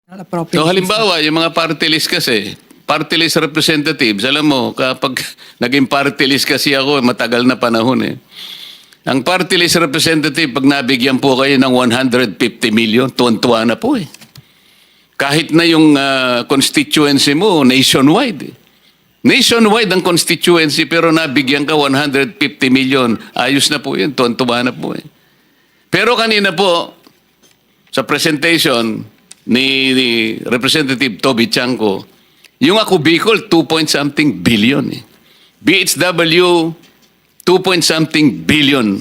So appropriations. halimbawa, yung mga party list kasi, party list representatives, alam mo, kapag naging party list kasi ako, matagal na panahon eh. Ang party list representative, pag nabigyan po kayo ng 150 million, tuwan-tuwa na po eh. Kahit na yung constituency mo, nationwide eh. Nationwide ang constituency pero nabigyan ka 150 million. Ayos na po yun, tuwan-tuwa na po eh. Pero kanina po, sa presentation ni Representative Toby Chanco, yung ako Bicol, 2 point something billion eh. BHW, 2 point something billion.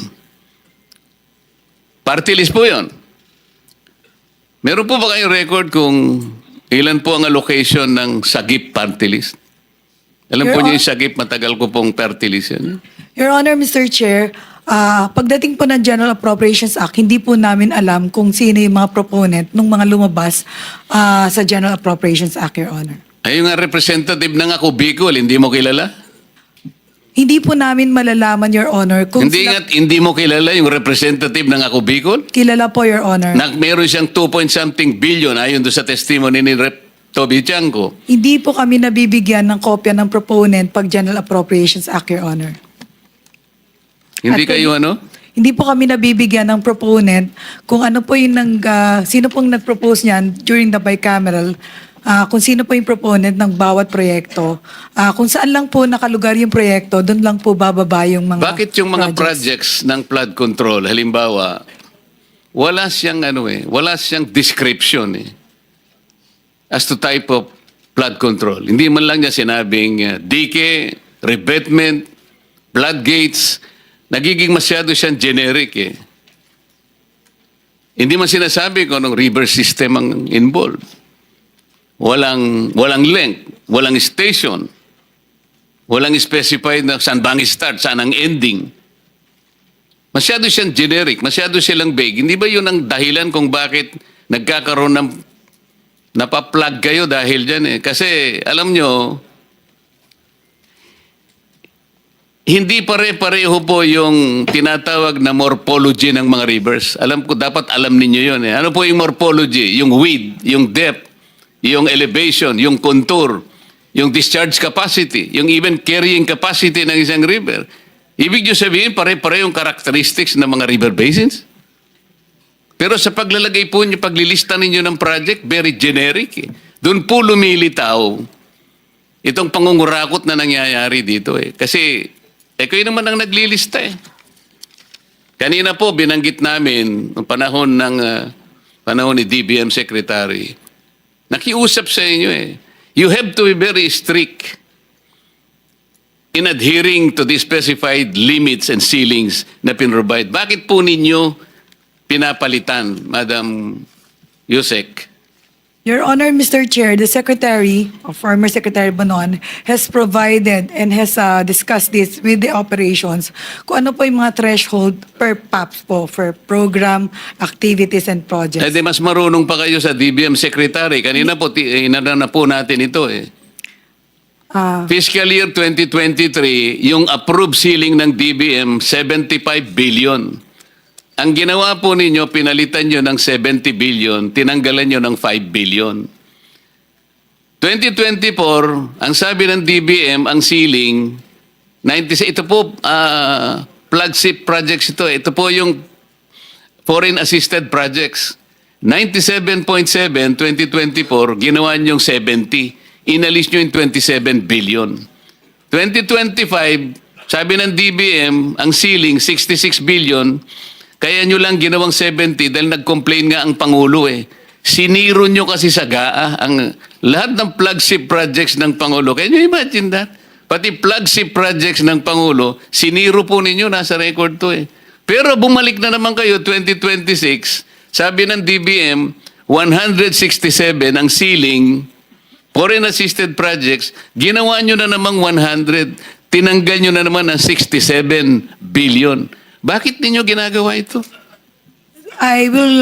Party list po yun. Meron po ba kayong record kung ilan po ang allocation ng Sagip party list? Alam po niyo yung Sagip, matagal ko pong party list yan. Your Honor, Mr. Chair, pagdating po ng General Appropriations Act, hindi po namin alam kung sino yung mga proponent nung mga lumabas sa General Appropriations Act, Your Honor. Ay, yung nga representative ng ako Bicol, hindi mo kilala? Hindi po namin malalaman, Your Honor, kung Hindi mo kilala yung representative ng ako Bicol? kilala po, Your Honor. Meron siyang 2 point something billion ayon doon sa testimony ni Rep. Toby Chanco. Hindi po kami nabibigyan ng kopya ng proponent pag General Appropriations Act, Your Honor. Hindi At kayo ano? Hindi po kami nabibigyan ng proponent kung ano po yung sino pong nag-propose niyan during the bicameral, kung sino po yung proponent ng bawat proyekto. Kung saan lang po nakalugar yung proyekto, doon lang po bababa yung mga Bakit yung mga projects ng flood control, halimbawa, wala siyang wala siyang description as to type of flood control. Hindi man lang niya sinabing dike, revetment, floodgates, nagiging masyado siyang generic eh. Hindi man sinasabi kung anong river system ang involved. Walang length, walang station, walang specified na saan bang start, saan ang ending. Masyado siyang generic, masyado silang vague. Hindi ba yun ang dahilan kung bakit nagkakaroon ng napaplug kayo dahil dyan eh? Kasi alam nyo, hindi pare-pareho po yung tinatawag na morphology ng mga rivers. Alam ko, dapat alam ninyo yun eh. Ano po yung morphology? Yung width, yung depth, yung elevation, yung contour, yung discharge capacity, yung even carrying capacity ng isang river. Ibig nyo sabihin, pare-pareho yung characteristics ng mga river basins? Pero sa paglalagay po niyo, paglilista ninyo ng project, very generic eh. Doon po lumilitaw itong pangungurakot na nangyayari dito eh. Kasi, kayo naman ang naglilista eh. Kanina po, binanggit namin, noong panahon ni DBM Secretary, nakiusap sa inyo eh. You have to be very strict in adhering to the specified limits and ceilings na pinrovide. Bakit po ninyo pinapalitan, Madam Yusek? Your Honor, Mr. Chair, the Secretary, former Secretary Bonon, has provided and has discussed this with the operations kung ano po yung mga threshold per PAPS po for program, activities, and projects. Eh di mas marunong pa kayo sa DBM Secretary. Kanina po, inana na po natin ito eh. Fiscal year 2023, yung approved ceiling ng DBM, 75 billion. Ang ginawa po ninyo, pinalitan nyo ng 70 billion, tinanggalan nyo ng 5 billion. 2024, ang sabi ng DBM, ang ceiling, 96, ito po, flagship projects ito. Ito po yung foreign assisted projects. 97.7, 2024, ginawa nyo yung 70. Inalis nyo yung 27 billion. 2025, sabi ng DBM, ang ceiling, 66 billion, kaya nyo lang ginawang 70 dahil nag-complain nga ang Pangulo eh. Siniro nyo kasi sa GAA ang lahat ng flagship projects ng Pangulo. Can you imagine that? Pati flagship projects ng Pangulo, siniro po ninyo, nasa record to eh. Pero bumalik na naman kayo, 2026, sabi ng DBM, 167 ang ceiling, foreign assisted projects, ginawa nyo na namang 100, tinanggal nyo na naman ang 67 billion. Bakit ninyo ginagawa ito? I will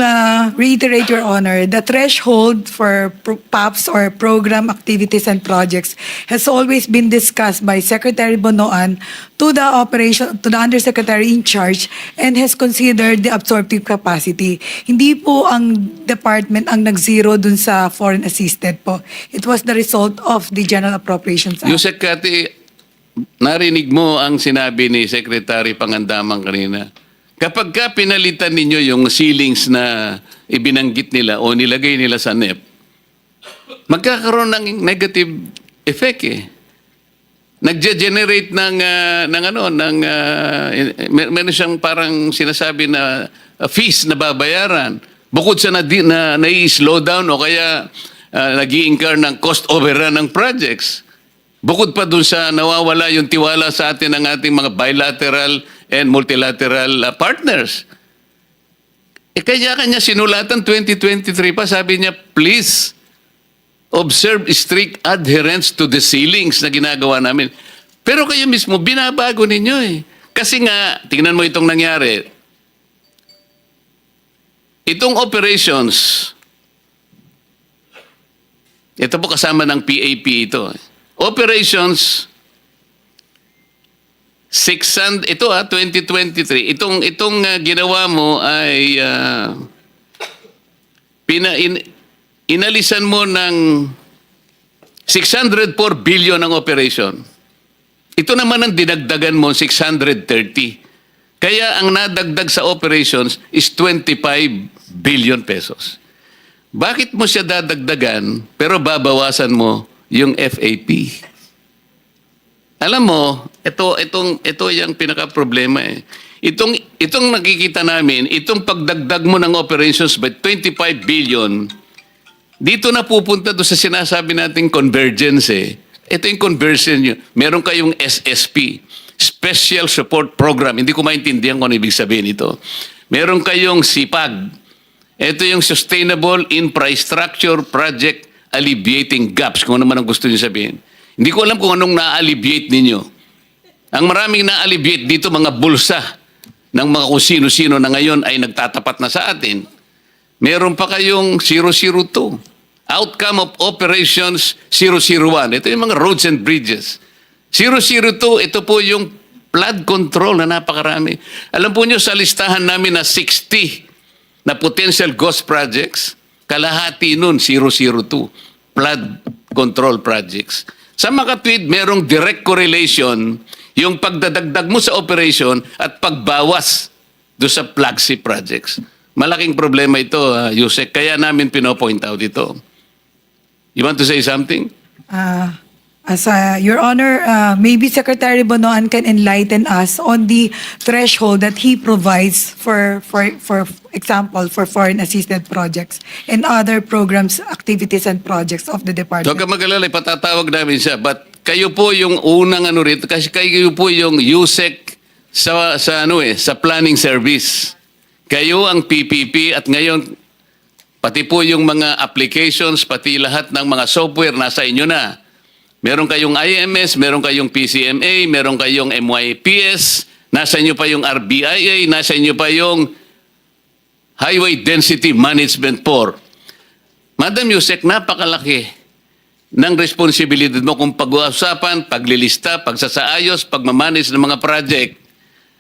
reiterate, Your Honor, the threshold for PAPs or program activities and projects has always been discussed by Secretary Bonoan to the undersecretary in charge and has considered the absorptive capacity. Hindi po ang department ang nag-zero dun sa foreign assisted po. It was the result of the General Appropriations Act. Yusek Kati, narinig mo ang sinabi ni Secretary Pangandaman kanina. Kapag ka pinalitan ninyo yung ceilings na ibinanggit nila o nilagay nila sa NEP, magkakaroon ng negative effect eh. Nagge-generate meron siyang parang sinasabi na fees na babayaran. Bukod sa nai-slow down o kaya nag-i-incur ng cost overrun ng projects. Bukod pa dun sa nawawala yung tiwala sa atin ng ating mga bilateral and multilateral partners. Kaya kanya sinulatan 2023 pa, sabi niya, please observe strict adherence to the ceilings na ginagawa namin. Pero kayo mismo, binabago ninyo eh. Kasi nga, tingnan mo itong nangyari. Itong operations, ito po kasama ng PAP ito. Operations, 2023. Itong ginawa mo ay inalisan mo ng 604 billion ang operation. Ito naman ang dinagdagan mo, 630. Kaya ang nadagdag sa operations is 25 billion pesos. Bakit mo siya dadagdagan pero babawasan mo yung FAP? Alam mo, ito yung pinaka-problema eh. Itong nakikita namin, itong pagdagdag mo ng operations by 25 billion, dito na pupunta doon sa sinasabi nating convergence eh. Ito yung conversion nyo. Meron kayong SSP, Special Support Program. Hindi ko maintindihan kung ano ibig sabihin ito. Meron kayong SIPAG. Ito yung Sustainable Infrastructure Project Alleviating Gaps, kung ano man ang gusto nyo sabihin. Hindi ko alam kung anong na-alleviate ninyo. Ang maraming na-alleviate dito, mga bulsa ng mga kung sino-sino na ngayon ay nagtatapat na sa atin. Meron pa kayong 002. Outcome of Operations 001. Ito yung mga roads and bridges. 002, ito po yung flood control na napakarami. Alam po nyo, sa listahan namin na 60 na potential ghost projects, kalahati nun 002. Flood control projects. Sa makatwid, merong direct correlation yung pagdadagdag mo sa operation at pagbawas do sa flagship projects. Malaking problema ito, Yusek. Kaya namin pinopoint out ito. You want to say something? Your Honor, maybe Secretary Bonoan can enlighten us on the threshold that he provides for example, for foreign assisted projects and other programs, activities, and projects of the department. Huwag ka mag-alala, patatawag namin siya. But kayo po yung unang rito, kasi kayo po yung USEC sa planning service. Kayo ang PPP at ngayon, pati po yung mga applications, pati lahat ng mga software nasa inyo na. Meron kayong IMS, meron kayong PCMA, meron kayong MYPS, nasa inyo pa yung RBIA, nasa inyo pa yung Highway Density Management 4. Madam Yusek, napakalaki ng responsibilidad mo kung pag-uusapan, paglilista, pagsasaayos, pagmamanage ng mga project.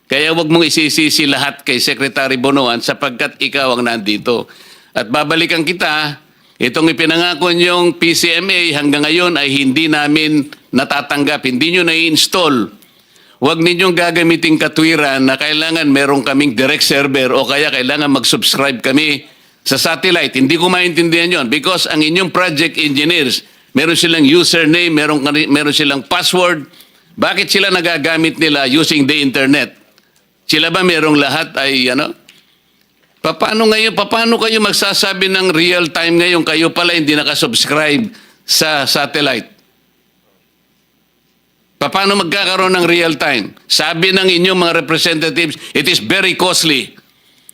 Kaya wag mong isisisi lahat kay Secretary Bonoan sapagkat ikaw ang nandito. At babalikan kita, itong ipinangako niyong PCMA hanggang ngayon ay hindi namin natatanggap, hindi nyo na-install. Huwag ninyong gagamitin katwiran na kailangan meron kaming direct server o kaya kailangan mag-subscribe kami sa satellite. Hindi ko maintindihan yon because ang inyong project engineers, meron silang username, meron silang password. Bakit sila nagagamit nila using the internet? Sila ba merong lahat ay Paano kayo magsasabi ng real time ngayon kayo pala hindi nakasubscribe sa satellite? Paano magkakaroon ng real time? Sabi ng inyong mga representatives, it is very costly.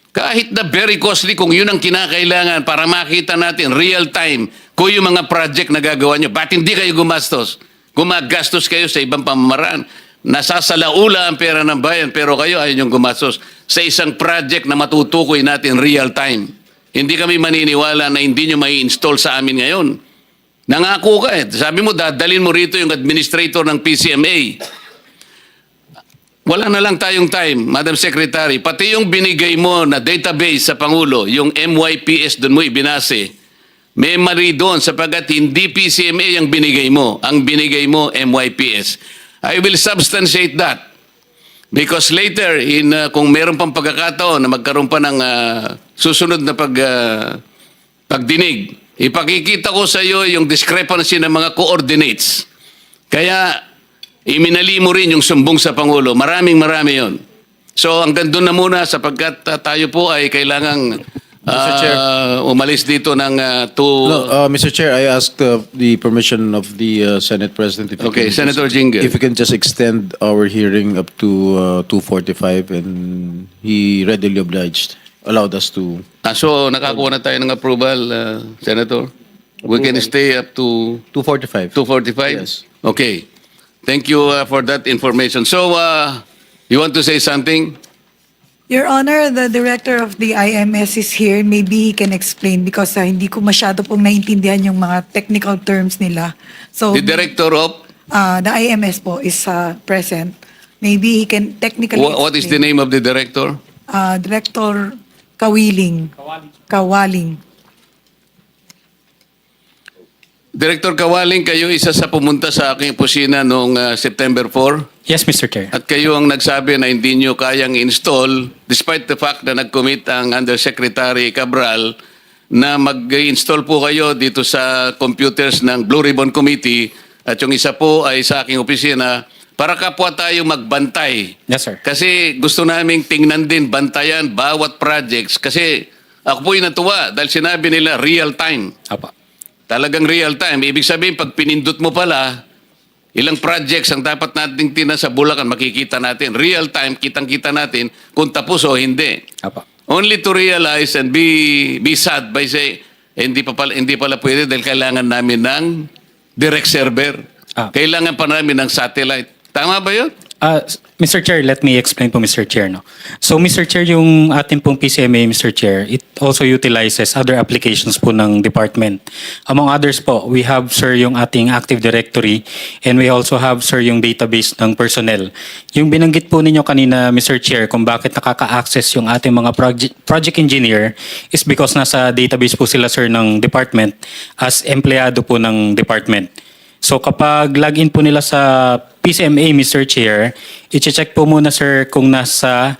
Kahit na very costly, kung yun ang kinakailangan para makita natin real time kung yung mga project na gagawa nyo, ba't hindi kayo gumastos? Gumagastos kayo sa ibang pamamaraan. Nasasalaula ang pera ng bayan pero kayo ayaw niyong gumastos sa isang project na matutukoy natin real time. Hindi kami maniniwala na hindi nyo may install sa amin ngayon. Nangako ka eh. Sabi mo, dadalhin mo rito yung administrator ng PCMA. Wala na lang tayong time, Madam Secretary. Pati yung binigay mo na database sa Pangulo, yung MYPS, doon mo ibinase. May mali doon sapagkat hindi PCMA ang binigay mo. Ang binigay mo, MYPS. I will substantiate that. Because later, kung meron pang pagkakataon na magkaroon pa ng susunod na pagdinig, ipakikita ko sa iyo yung discrepancy ng mga coordinates. Kaya, iminali mo rin yung sumbong sa Pangulo. Maraming yon. So, hanggang doon na muna sapagkat tayo po ay kailangang Mr. Chair. umalis dito ng Mr. Chair, I asked the permission of the Senate President. If Okay, you can Senator just- Jinggoy. If we can just extend our hearing up to 2:45, and he readily obliged, allowed us to. So, nakakuha na tayo ng approval, Senator? We can stay up to 2:45. 2:45? Yes. Okay. Thank you for that information. So, you want to say something? Your Honor, the director of the IMS is here. Maybe he can explain because hindi ko masyado pong naintindihan yung mga technical terms nila. So, The director of, the IMS po is present. Maybe he can technically what is the explain. name of the director? Director Kawiling. Kawaling. Director Kawaling, kayo isa sa pumunta sa aking opisina noong September 4. Yes, Mr. Chair. At kayo ang nagsabi na hindi nyo kayang install despite the fact na nag-commit ang Undersecretary Cabral na mag-install po kayo dito sa computers ng Blue Ribbon Committee at yung isa po ay sa aking opisina para kapwa tayo magbantay. Yes, sir. Kasi gusto naming tingnan din, bantayan bawat projects kasi ako po'y natuwa dahil sinabi nila real time. Apa. Talagang real time. Ibig sabihin, pag pinindot mo pala, ilang projects ang dapat nating tina sa Bulacan, makikita natin. Real time, kitang-kita natin kung tapos o hindi. Apa. Only to realize and be sad by say, hindi pala pwede dahil kailangan namin ng direct server. Kailangan pa namin ng satellite. Tama ba yun? Mr. Chair, let me explain po, Mr. Chair. No? So, Mr. Chair, yung ating pong PCMA, Mr. Chair, it also utilizes other applications po ng department. Among others po, we have, sir, yung ating Active Directory and we also have, sir, yung database ng personnel. Yung binanggit po ninyo kanina, Mr. Chair, kung bakit nakaka-access yung ating mga project engineer is because nasa database po sila, sir, ng department as empleyado po ng department. So kapag login po nila sa PCMA, Mr. Chair, i-check po muna, sir, kung nasa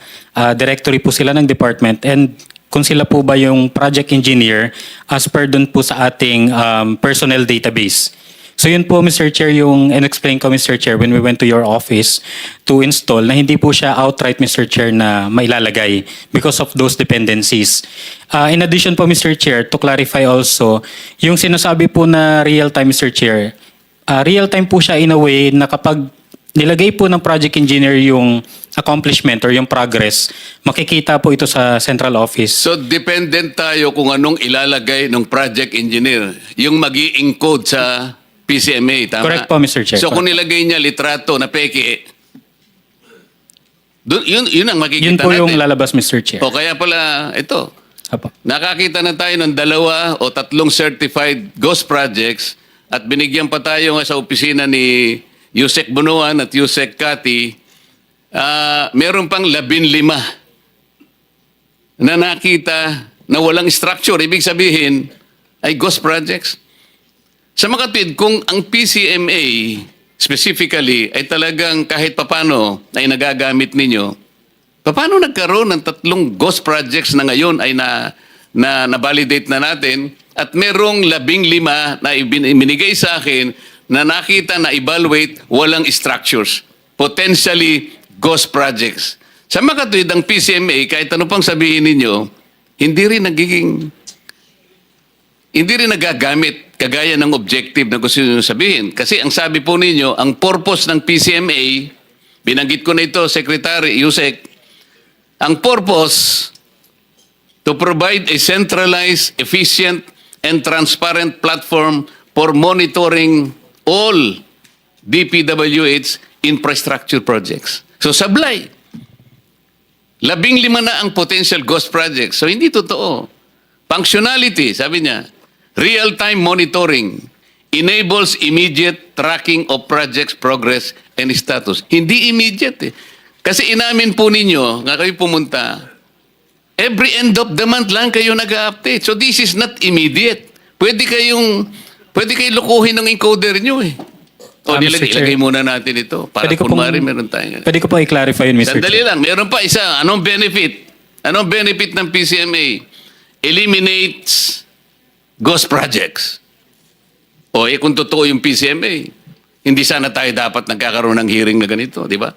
directory po sila ng department and kung sila po ba yung project engineer as per dun po sa ating personnel database. So yun po, Mr. Chair, yung in-explain ko, Mr. Chair, when we went to your office to install, na hindi po siya outright, Mr. Chair, na mailalagay because of those dependencies. In addition po, Mr. Chair, to clarify also, yung sinasabi po na real-time, Mr. Chair, real-time po siya in a way na kapag nilagay po ng project engineer yung accomplishment or yung progress, makikita po ito sa central office. So, dependent tayo kung anong ilalagay ng project engineer. Yung mag-i-encode sa PCMA, tama? Correct po, Mr. Chair. So, kung nilagay niya litrato na peke, yun ang makikita Yun po natin. yung lalabas, Mr. Chair. O kaya pala, ito, Apo. nakakita na tayo ng 2 o 3 certified ghost projects at binigyan pa tayo nga sa opisina ni Yusek Bunuan at Yusek Kati, meron pang 15 na nakita na walang structure. Ibig sabihin ay ghost projects. Sa makatwid, kung ang PCMA specifically ay talagang kahit papano ay nagagamit ninyo, paano nagkaroon ng 3 ghost projects na ngayon ay na-validate na natin at merong 15 na ibinigay sa akin na nakita na evaluate walang structures. Potentially ghost projects. Sa makatwid, ang PCMA, kahit ano pang sabihin ninyo, hindi rin nagagamit kagaya ng objective na gusto nyo sabihin. Kasi ang sabi po ninyo, ang purpose ng PCMA, binanggit ko na ito, Secretary Yusek, ang purpose to provide a centralized, efficient, and transparent platform for monitoring all DPWH infrastructure projects. So sablay. 15 na ang potential ghost projects. So, hindi totoo. Functionality, sabi niya, real-time monitoring enables immediate tracking of projects' progress and status. Hindi immediate eh. Kasi inamin po ninyo, nga kayo pumunta, every end of the month lang kayo nag-update. So this is not immediate. Pwede kayong lukuhin ng encoder nyo eh. O Mr. Chair. ilagay muna natin ito. Para Pwede ko kunwari pong- meron tayo. Pwede ko po i-clarify yun, Mr. Sandali Chair. lang, meron pa isa. Anong benefit? Anong benefit ng PCMA? Eliminates ghost projects. O kung totoo yung PCMA, hindi sana tayo dapat nagkakaroon ng hearing na ganito, di ba?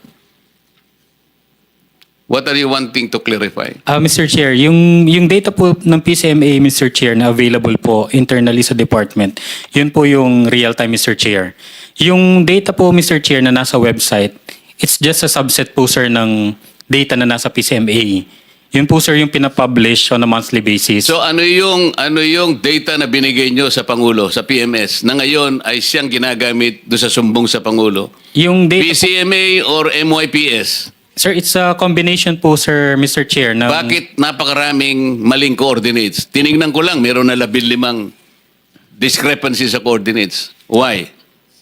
What are you wanting to clarify? Mr. Chair, yung data po ng PCMA, Mr. Chair, na available po internally sa department, yun po yung real-time, Mr. Chair. Yung data po, Mr. Chair, na nasa website, it's just a subset po, sir, ng data na nasa PCMA. Yun po, sir, yung pinapublish on a monthly basis. So ano yung data na binigay nyo sa Pangulo, sa PMS, na ngayon ay siyang ginagamit do sa sumbong sa Pangulo? Yung data po, PCMA or MYPS? sir, it's a combination po, sir, Mr. Chair, ng... Bakit napakaraming maling coordinates? Tiningnan ko lang, meron na 15 discrepancy sa coordinates. Why?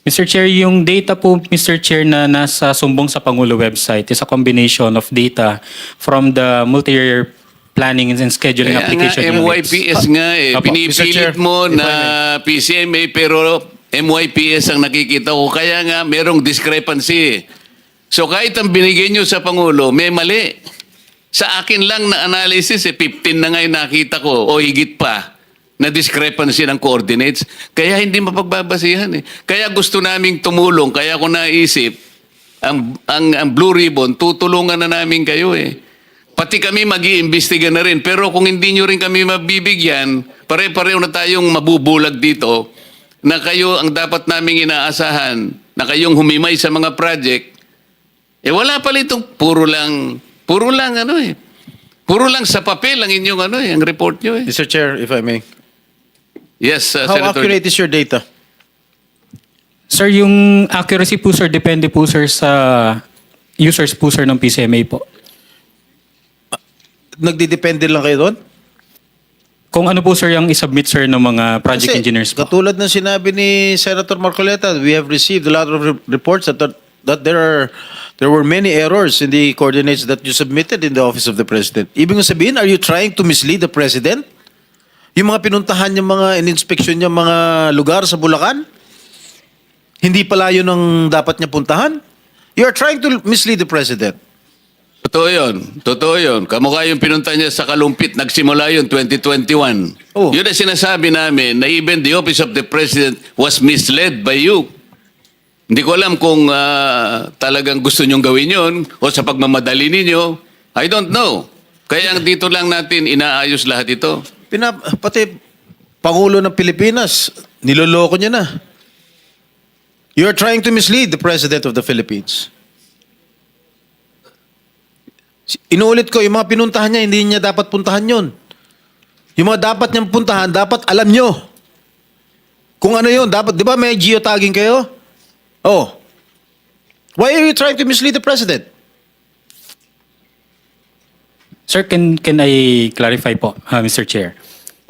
Mr. Chair, yung data po, Mr. Chair, na nasa sumbong sa Pangulo website is a combination of data from the multi-year planning and scheduling Kaya application nga, units. MYPS nga eh. Apo, Mr. Chair, Pinipilit mo if I na PCMA pero MYPS ang nakikita ko. Kaya nga, merong discrepancy. So kahit ang binigay nyo sa Pangulo, may mali. Sa akin lang na analysis, 15 na nga yung nakita ko o higit pa na discrepancy ng coordinates. Kaya hindi mapagbabasihan eh. Kaya gusto naming tumulong. Kaya ko naisip, ang Blue Ribbon, tutulungan na namin kayo eh. Pati kami mag-iimbestiga na rin. Pero kung hindi nyo rin kami mabibigyan, pare-pareho na tayong mabubulag dito na kayo ang dapat naming inaasahan, na kayong humimay sa mga project. Eh wala pala itong puro lang ano eh. Puro lang sa papel ang inyong ano eh, ang report nyo eh. Mr. Chair, if I may. Yes, How Senator. accurate is your data? Sir, yung accuracy po, sir, depende po, sir, sa users po, sir, ng PCMA po. Nagdidepende lang kayo doon? Kung ano po, sir, yung isubmit, sir, ng mga project Kasi, engineers po. katulad ng sinabi ni Senator Marcoleta, we have received a lot of reports that there were many errors in the coordinates that you submitted in the Office of the President. Ibig sabihin, are you trying to mislead the President? Yung mga pinuntahan niya, mga in-inspection niya, mga lugar sa Bulacan? Hindi pala yun ang dapat niya puntahan? You are trying to mislead the President. Totoo yun. Totoo yun. Kamukha yung pinunta niya sa Kalumpit. Nagsimula yun 2021. Oh. Yun ang sinasabi namin na even the Office of the President was misled by you. Hindi ko alam kung talagang gusto nyong gawin yun o sa pagmamadali ninyo. I don't know. Kaya dito lang natin inaayos lahat ito. Pati Pangulo ng Pilipinas, niloloko niya na. You are trying to mislead the President of the Philippines. Inuulit ko, yung mga pinuntahan niya, hindi niya dapat puntahan yun. Yung mga dapat niyang puntahan, dapat alam niyo. Kung ano yun, dapat, di ba may geotagging kayo? Oh. Why are you trying to mislead the President? Sir, can I clarify po, Mr. Chair?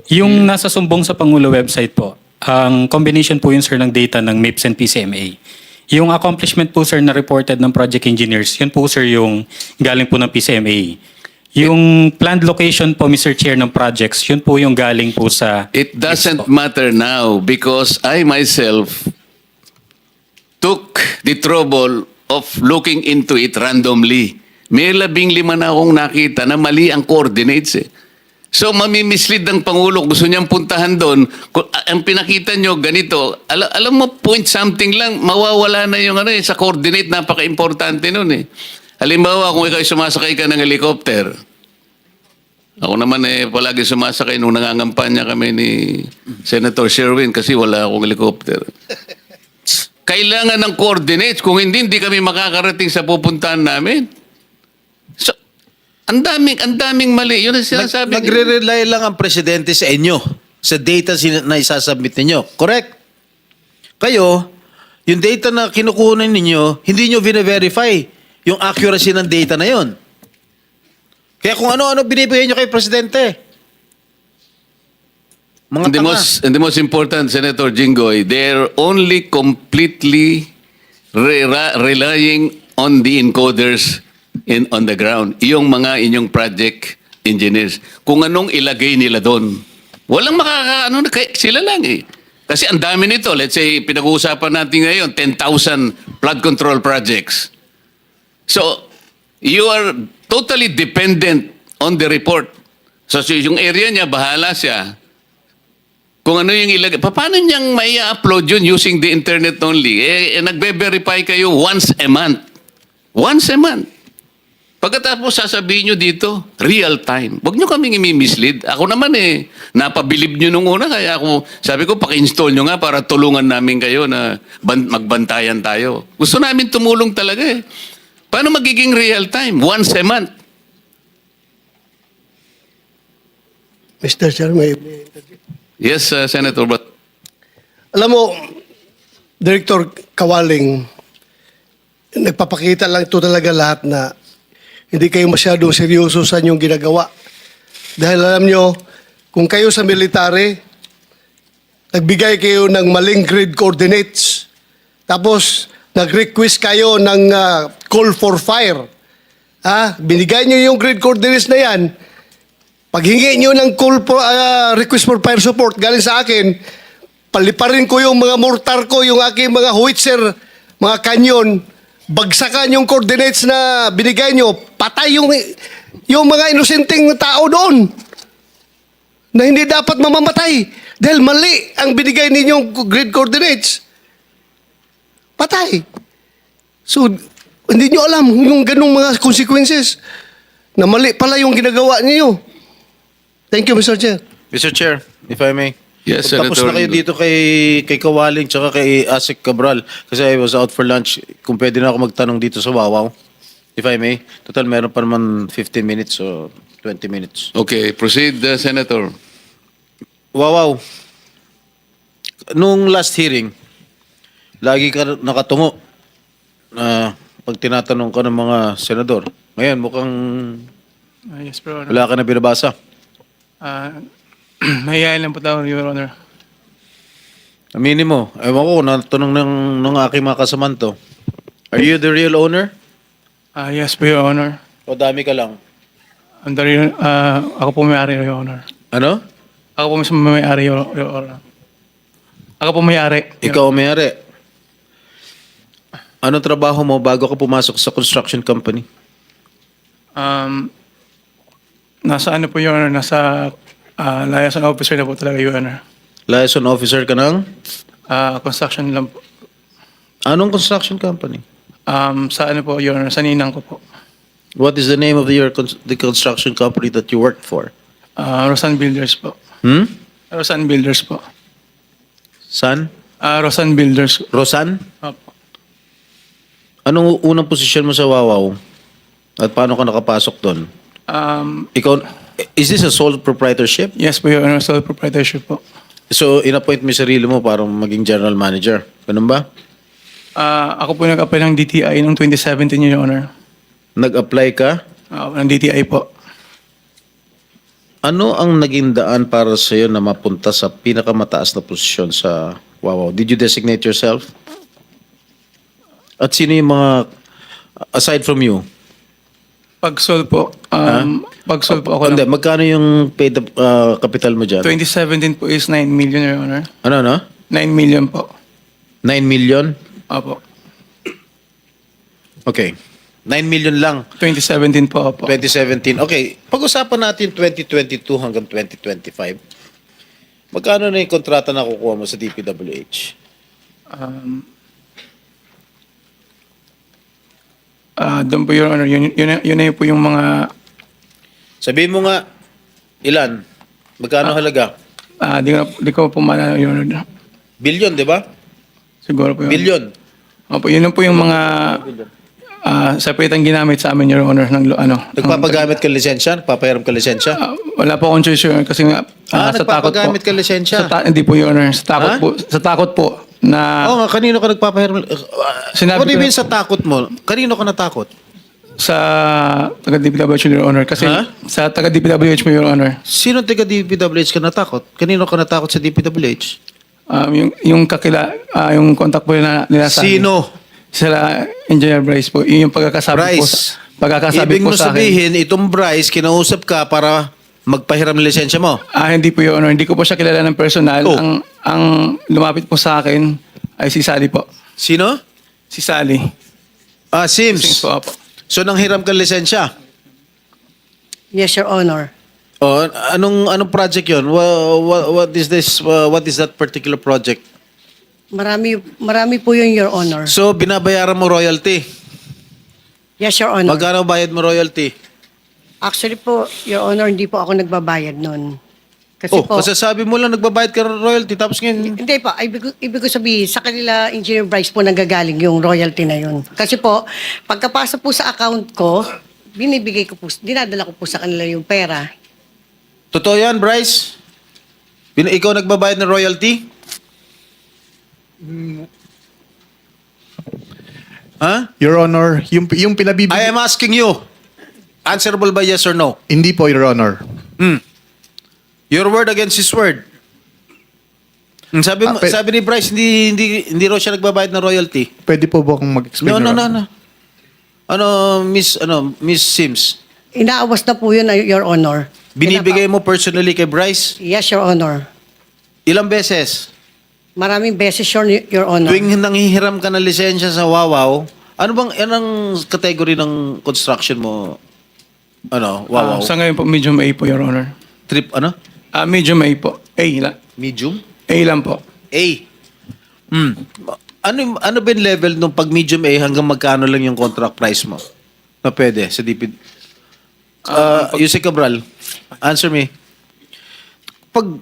Yung nasa sumbong sa Pangulo website po, ang combination po yun, sir, ng data ng MIPS and PCMA. Yung accomplishment po, sir, na reported ng project engineers, yun po, sir, yung galing po ng PCMA. Yung planned location po, Mr. Chair, ng projects, yun po yung galing po sa... It doesn't MIPS po. matter now because I myself took the trouble of looking into it randomly. May 15 na akong nakita na mali ang coordinates eh. So mamimislead ng Pangulo, gusto niyang puntahan doon. Ang pinakita niyo ganito, alam mo point something lang, mawawala na yung ano eh, sa coordinate, napaka-importante nun eh. Halimbawa, kung ikaw sumasakay ka ng helicopter, ako naman eh, palagi sumasakay nung nangangampanya kami ni Senator Sherwin kasi wala akong helicopter. Kailangan ng coordinates. Kung hindi kami makakarating sa pupuntahan namin. So, ang daming mali. Yun ang sinasabi. Nagre-rely lang ang Presidente sa inyo, sa data na isasubmit ninyo. Correct? Kayo, yung data na kinukunan ninyo, hindi nyo vina-verify yung accuracy ng data na yon. Kaya kung ano-ano binibigay nyo kay Presidente. Mga And tanga. the most important, Senator Jinggoy, they're only completely relying on the encoders on the ground. Yung mga inyong project engineers. Kung anong ilagay nila doon. Walang sila lang eh. Kasi ang dami nito. Let's say, pinag-uusapan natin ngayon, 10,000 flood control projects. So, you are totally dependent on the report. So, yung area niya, bahala siya. Kung ano yung ilagay. Paano niyang may upload yun using the internet only? Nagbe-verify kayo once a month. Once a month. Pagkatapos sasabihin nyo dito, real time. Huwag nyo kaming imi-mislead. Ako naman napabilib nyo nung una. Kaya ako, sabi ko, paki-install nyo nga para tulungan namin kayo na magbantayan tayo. Gusto namin tumulong talaga eh. Paano magiging real time? Once a month. Mr. Chair, may Yes, Senator, but alam mo, Director Kawaling, nagpapakita lang ito talaga lahat na hindi kayo masyadong seryoso sa inyong ginagawa. Dahil alam nyo, kung kayo sa military, nagbigay kayo ng maling grid coordinates, tapos nag-request kayo ng call for fire. Binigay nyo yung grid coordinates na yan, paghingi nyo ng call for, request for fire support galing sa akin, paliparin ko yung mga mortar ko, yung aking mga howitzer, mga kanyon, bagsakan yung coordinates na binigay nyo, patay yung mga inosenteng tao doon na hindi dapat mamamatay dahil mali ang binigay ninyong grid coordinates. Patay. So, hindi nyo alam yung ganung mga consequences na mali pala yung ginagawa niyo. Thank you, Mr. Chair. Mr. Chair, if I may. Yes, Tapos Senator. na kayo dito kay Kawaling tsaka kay Asik Cabral kasi I was out for lunch. Kung pwede na ako magtanong dito sa Wawaw, if I may. Total, meron pa naman 15 minutes o 20 minutes. Okay, proceed, Senator. Wawaw, nung last hearing, lagi ka nakatungo na pag tinatanong ka ng mga senador. Ngayon, mukhang Yes, Your Honor. wala ka na binabasa. Mahihayin lang po tayo, Your Honor. Aminin mo, ewan ko, natanong ng aking mga kasamanto. Are you the real owner? Yes po, Your Honor. O dami ka lang? Ako po may-ari, Your Honor. Ano? Ako po mismo may-ari, Your Honor. Ako po may-ari. Ikaw ang may-ari. Anong trabaho mo bago ka pumasok sa construction company? Nasa ano po, Your Honor? Nasa liaison officer na po talaga, Your Honor. Liaison officer ka ng? Construction lang po. Anong construction company? Sa ano po, Your Honor? Sa ninang ko po. What is the name of the construction company that you worked for? Rosan Builders po. Rosan Builders po. San? Rosan Builders. Rosan? Opo. Anong unang posisyon mo sa Wawaw? At paano ka nakapasok doon? Ikaw, is this a sole proprietorship? Yes po, Your Honor. Sole proprietorship po. So, in-appoint mo yung sarili mo para maging general manager. Ganun ba? Ako po nag-apply ng DTI noong 2017, Your Honor. Nag-apply ka? Ng DTI po. Ano ang naging daan para sa iyo na mapunta sa pinakamataas na posisyon sa Wawaw? Did you designate yourself? At sino yung mga, aside from you? Pag-sol po. Pag-sol po ako Hindi, ng magkano yung paid capital mo dyan? 2017 po is 9 million, Your Honor. Ano, no? 9 million po. 9 million? Opo. Okay. 9 million lang. 2017 po, opo. 2017. Okay, pag-usapan natin 2022 hanggang 2025. Magkano na yung kontrata na kukuha mo sa DPWH? Doon po, Your Honor. Yun na po yung mga... Sabihin mo nga, ilan? Magkano halaga? Di ko po maalala, Your Honor. Billion, di ba? Siguro po yun. Billion. Opo, yun na po yung mga... separate ang ginamit sa amin, Your Honor. Ng, Nagpapagamit ka lisensya? Nagpapahiram ka lisensya? wala po akong choice, Your Honor. Kasi nga, sa takot po. nagpapagamit ka lisensya? Hindi po, Your Honor. Sa takot Ha? po. Sa takot po na... Oo nga, kanino ka nagpapahiram? Sinabi What do you ko mean sa takot mo? Kanino ka natakot? sa taga-DPWH, Your Honor. Kasi Ha? sa taga-DPWH mo, Your Honor. Sino taga DPWH ka natakot? Kanino ka natakot sa DPWH? Yung contact po nila sa akin. Sino? Sila Engineer Bryce po. Yun yung pagkakasabi po Bryce. pagkakasabi Ibig po mo sa akin. sabihin, itong Bryce, kinausap ka para magpahiram ng lisensya mo. Hindi po, Your Honor. Hindi ko po siya kilala ng personal. Oh. Ang lumapit po sa akin ay si Sally po. Sino? Si Sally. Sims. Thanks po, Apo. So, nanghiram ka ng lisensya? Yes, Your Honor. O, anong project yun? What is this? What is that particular project? Marami po yun, Your Honor. So, binabayaran mo royalty. Yes, Your Honor. Magkano bayad mo royalty? Actually po, Your Honor, hindi po ako nagbabayad nun. Kasi po, Kasi sabi mo lang nagbabayad ka ng royalty tapos ngayon, hindi po, ibig ko sabihin, sa kanila, Engineer Bryce po nanggagaling yung royalty na yun. Kasi po, pagkapasa po sa account ko, binibigay ko po, dinadala ko po sa kanila yung pera. totoo yan, Bryce? Ikaw nagbabayad ng royalty? Ha? Your Honor, yung pinabibigay... I am asking you. Answerable by yes or no? Hindi po, Your Honor. Your word against his word. Sabi mo, pe- sabi ni Bryce, hindi raw siya nagbabayad ng royalty. Pwede po ba akong mag-explain? No. Your Honor? Miss Sims. Inaawas na po yun, Your Honor. Binibigay mo personally kay Bryce? Yes, Your Honor. Ilang beses? Maraming beses, Your Honor. Tuwing nanghihiram ka ng lisensya sa Wawaw, anong category ng construction mo? Wawaw? Sa ngayon po, medium A po, Your Honor. Trip, Medium A po. A lang. Medium? A lang po. A. Ano ba yung level nung pag medium A hanggang magkano lang yung contract price mo? Na pwede sa DP. Yusek Cabral, answer me. Pag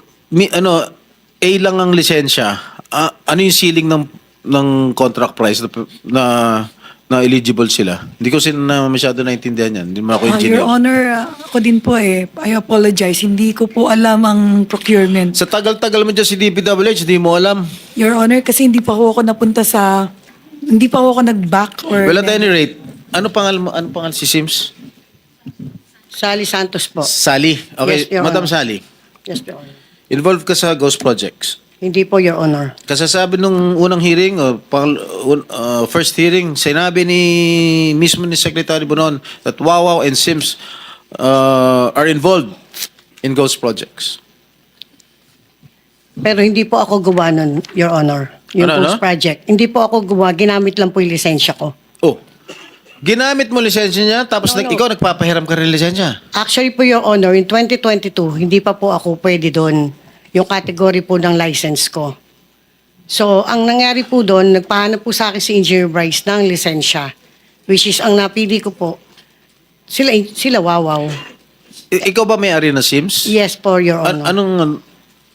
A lang ang lisensya, ano yung ceiling ng contract price na eligible sila? Hindi ko masyado naintindihan yan. Hindi mo ako engineer. Your Honor, ako din po I apologize. Hindi ko po alam ang procurement. Sa tagal-tagal mo dyan si DPWH, hindi mo alam. Your Honor, kasi hindi pa ako napunta sa... Hindi pa ako nag-back or... Well, at any rate, ano pangal si Sims? Sally Santos po. Sally. Okay, Yes, Your Madam Honor. Sally. Yes, Your Honor. Involved ka sa ghost projects. Hindi po, Your Honor. Kasasabi nung unang hearing, first hearing, sinabi mismo ni Secretary Bonon that Wawaw and Sims are involved in ghost projects. Pero hindi po ako gawa nun, Your Honor. Yung Ano? post-project. Hindi po ako gawa. Ginamit lang po yung lisensya ko. Oh, ginamit mo lisensya niya, tapos No. ikaw nagpapahiram ka rin lisensya. Actually po, Your Honor, in 2022, hindi pa po ako pwede doon yung category po ng license ko. So, ang nangyari po doon, nagpahanap po sa akin si Engineer Bryce ng lisensya, which is ang napili ko po, sila Wawaw. Ikaw ba may-ari na Sims? Yes po, Your Honor. Anong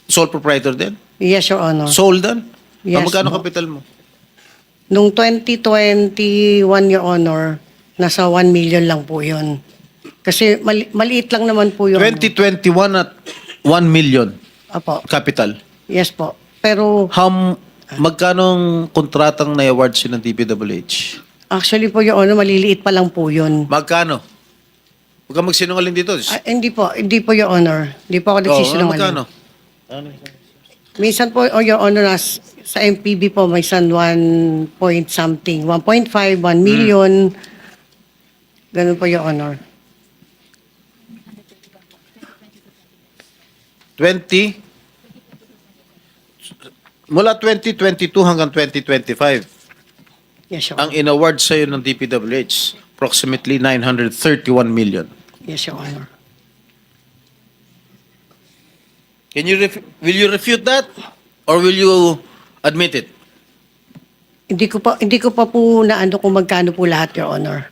sole proprietor din? Yes, Your Honor. Sole din? Yes, Magkano po. kapital mo? Nung 2021, Your Honor, nasa 1 million lang po yun. Kasi maliit lang naman po yun. 2021 at 1 million Apo. capital. Yes po. Pero Magkano kontratang na-award siya ng DPWH? actually po, Your Honor, maliliit pa lang po yun. Magkano? Huwag ka magsinungaling dito. Hindi po, Your Honor. Hindi po ako nagsisinungaling. Magkano? Minsan po, Your Honor, sa MPB po, may 1 point something, 1.5, 1 million. Ganun po, Your Honor. 2022 hanggang 2025, Yes, Your ang Honor. in-award sa'yo ng DPWH, approximately 931 million. Yes, Your Honor. Will you refute that? Or will you admit it? Hindi ko pa po naano kung magkano po lahat, Your Honor.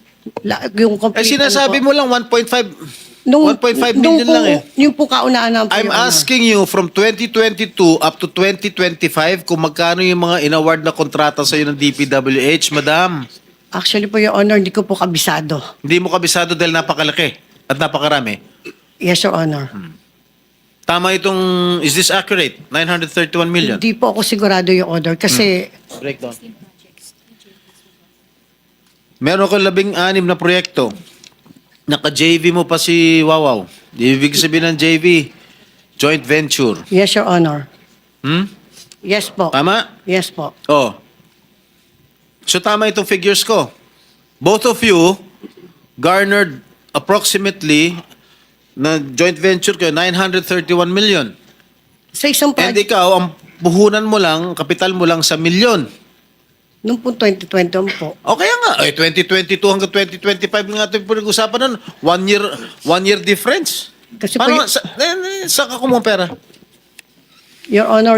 Yung complete, Sinasabi ano po. mo lang 1.5 Nung- 1.5 nung million po- lang eh. Yung po kaunaan po, I'm Your Honor. asking you from 2022 up to 2025 kung magkano yung mga in-award na kontrata sa'yo ng DPWH, madam. Actually po, Your Honor, hindi ko po kabisado. Hindi mo kabisado dahil napakalaki at napakarami. Yes, Your Honor. Tama is this accurate? 931 million? Hindi po ako sigurado, Your Honor, kasi Breakdown. Meron ko 16 na proyekto. Naka-JV mo pa si Wawaw. Ibig sabihin ng JV, joint venture. Yes, Your Honor. Hmm? Yes po. Tama? Yes po. Oh. So tama itong figures ko. Both of you garnered approximately na joint venture ko 931 million. Sa isang And project, ikaw, ang puhunan mo lang, kapital mo lang sa milyon. nung po 2021 po, O kaya nga, 2022 hanggang 2025 nga ito yung pinag-usapan nun. One year difference. Kasi Paano, po saan ka kumuha pera? Your Honor,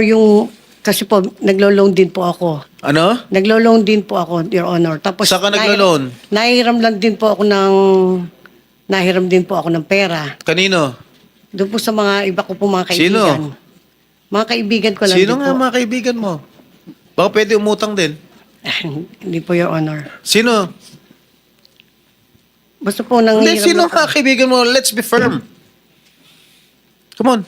kasi po, naglo-loan din po ako. Ano? Naglo-loan din po ako, Your Honor. Tapos, Saan ka naglo-loan? Nahiram din po ako ng pera. Kanino? Doon po sa mga iba ko po mga Sino? kaibigan. Mga kaibigan ko lang Sino din nga po. mga kaibigan mo? Baka pwede umutang din. Hindi po, Your Honor. Sino? Basta po nang Hindi, sino mga kaibigan mo? Let's be firm. Come on.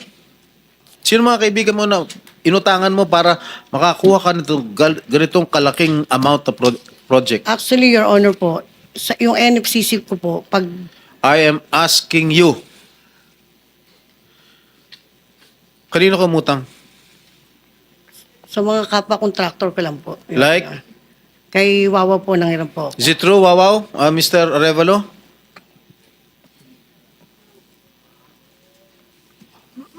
Sino mga kaibigan mo na inutangan mo para makakuha ka nito ganitong kalaking amount na project? Actually, Your Honor po, yung NFCC ko po, pag I am asking you. Kanino ka umutang? sa mga kapwa contractor ko lang po. Your Like? Honor. Kay Wawa po nanghiram po ako. Is it true, Wawaw? Mr. Arevalo?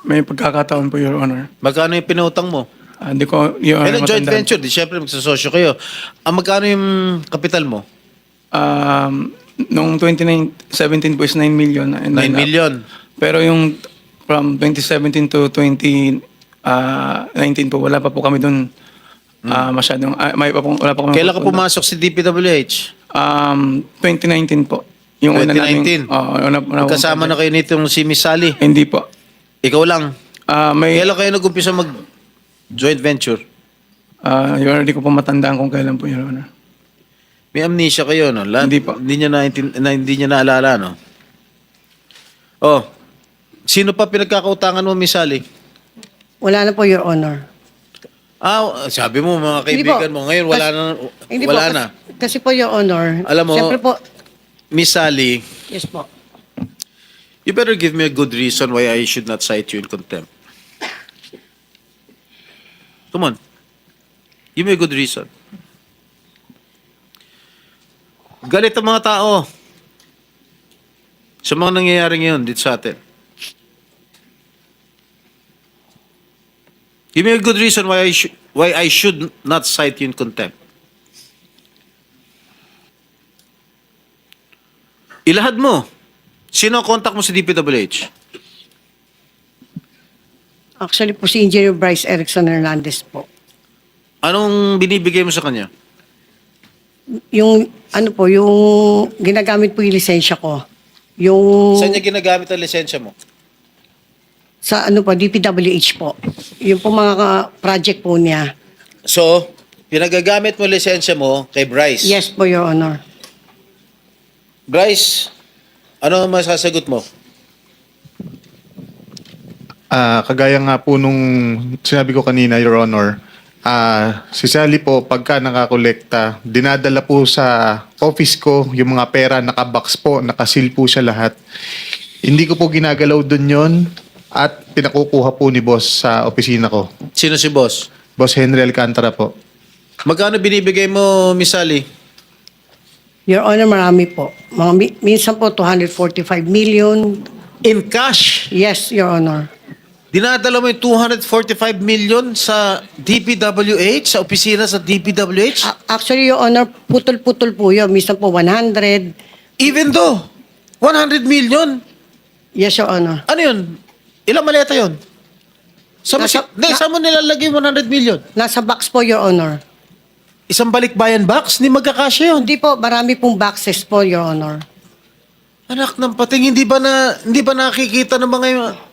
May pagkakataon po, Your Honor. Magkano yung pinutang mo? Hindi ko, Your Eh, Honor, joint matandaan. venture, di syempre magsasosyo kayo. Magkano yung kapital mo? Noong 2017 po is 9 million. And 9 then, million. Pero yung from 2017 to 2019 po, wala pa po kami doon masyadong, wala pa kami. Kailan ka pumasok si DPWH? 2019 po. Yung una 2019? naming, una Kasama na kayo nitong si Miss Sally. Hindi po. Ikaw lang. May, Kailan kayo nag-umpisa mag joint venture? Your Honor, hindi ko po matandaan kung kailan po, Your Honor. May amnesia kayo, no? Hindi pa. Hindi niya naalala, no? Oh. Sino pa pinagkakautangan mo, Miss Sally? Wala na po, Your Honor. Sabi mo, mga Hindi kaibigan po. mo, ngayon wala na. Hindi Wala po, na. Kasi po, Your Honor, Alam mo, siyempre po, Miss Sally, yes po. you better give me a good reason why I should not cite you in contempt. Come on. Give me a good reason. Galit ang mga tao sa mga nangyayari ngayon dito sa atin. Give me a good reason why I should not cite you in contempt. Ilahad mo. Sino ang contact mo sa DPWH? Actually po si Engineer Bryce Erickson Hernandez po. Anong binibigay mo sa kanya? Yung yung ginagamit po yung lisensya ko. Yung Saan niya ginagamit ang lisensya mo? sa DPWH po. Yung po mga project po niya. So, pinagagamit mo lisensya mo kay Bryce. Yes po, Your Honor. Bryce, ano ang masasagot mo? Kagaya nga po nung sinabi ko kanina, Your Honor, si Sally po, pagka nakakolekta, dinadala po sa office ko yung mga pera, nakabox po, nakasil po siya lahat. Hindi ko po ginagalaw dun yon at pinakukuha po ni boss sa opisina ko. Sino si boss? Boss Henry Alcantara po. Magkano binibigay mo, Miss Sally? Your Honor, marami po. Minsan po 245 million. In cash. Yes, Your Honor. Dinadala mo yung 245 million sa DPWH, sa opisina sa DPWH? Actually, Your Honor, putol-putol po yun. Minsan po 100. Even though, 100 million? Yes, Your Honor. Ano yun? Ilang maleta yun? Saan mo nilalagay 100 million? Nasa box po, Your Honor. Isang balikbayan box? Hindi magkakasya yun. Hindi po, marami pong boxes po, Your Honor. Anak ng pating, hindi ba nakikita ng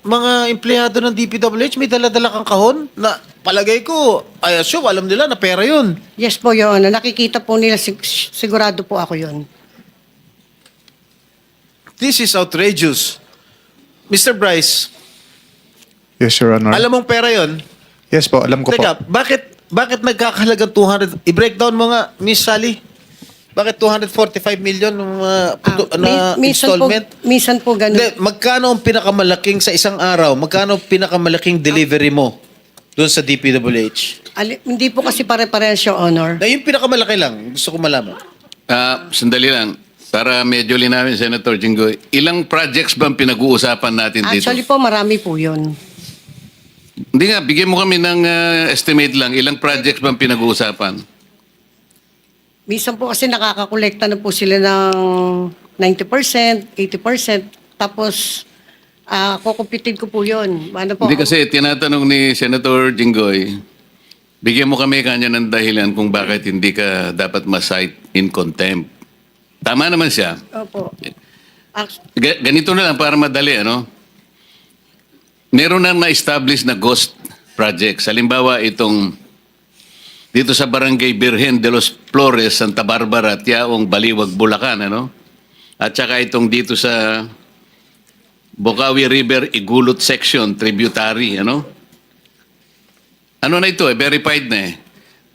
mga empleyado ng DPWH may dala-dala kang kahon na palagay ko, I assume, alam nila na pera yun. Yes po, Your Honor. Nakikita po nila, sigurado po ako yun. This is outrageous. Mr. Bryce, Yes, Your Honor. alam mong pera yun? Yes po, alam ko Teka, po. bakit nagkakahalagang 200? I-breakdown mo nga, Miss Sally. Bakit 245 million na Minsan po, installment? minsan po ganun. Hindi, magkano ang pinakamalaking sa isang araw? Magkano ang pinakamalaking delivery mo doon sa DPWH? Hindi po kasi pare-parehas, Your Honor. Na yung pinakamalaki lang, gusto ko malaman. Sandali lang. Para medyo linawin, Senator Jinggoy. Ilang projects ba ang pinag-uusapan natin dito? Actually po, marami po yun. Hindi nga, bigyan mo kami ng estimate lang. Ilang projects ba ang pinag-uusapan? Minsan po kasi nakakakolekta na po sila ng 90%, 80%. Tapos, kukumpitin ko po yun. Ano po? Hindi kasi tinatanong ni Senator Jinggoy, bigyan mo kami kanya ng dahilan kung bakit hindi ka dapat ma-cite in contempt. Tama naman siya. Opo. Ganito na lang para madali, ano? Meron na ma-establish na ghost projects. Halimbawa, itong dito sa Barangay Birhen de los Flores, Santa Barbara, Tiaong, Baliwag, Bulacan, ano? At saka itong dito sa Bocaue River, Igulot Section, tributary, ano? Ano na ito, verified na eh.